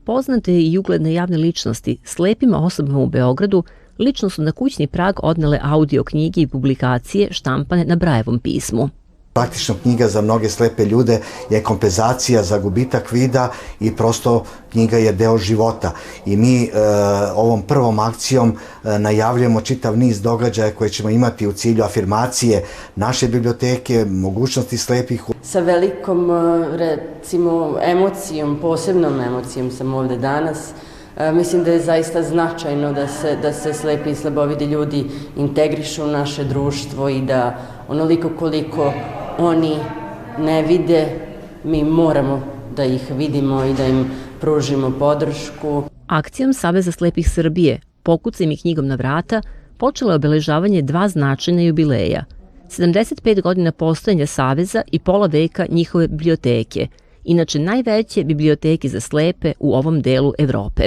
Poznate i ugledne javne ličnosti slepim osobama u Beogradu lično su na kućni prag odnele audio knjige i publikacije štampane na Brajevom pismu. Praktično knjiga za mnoge slepe ljude je kompenzacija za gubitak vida i prosto knjiga je deo života. I mi ovom prvom akcijom najavljujemo čitav niz događaja koje ćemo imati u cilju afirmacije naše biblioteke, mogućnosti slepih. Sa velikom, recimo, emocijom, posebnom emocijom sam ovde danas. Mislim da je zaista značajno da se slepi i slabovidi ljudi integrišu u naše društvo i da onoliko koliko oni ne vide, mi moramo da ih vidimo i da im pružimo podršku. Akcijom Saveza slepih Srbije "Pokucaj mi knjigom na vrata" počelo je obeležavanje dva značajna jubileja. 75 godina postojanja Saveza i pola veka njihove biblioteke, inače najveće biblioteke za slepe u ovom delu Evrope.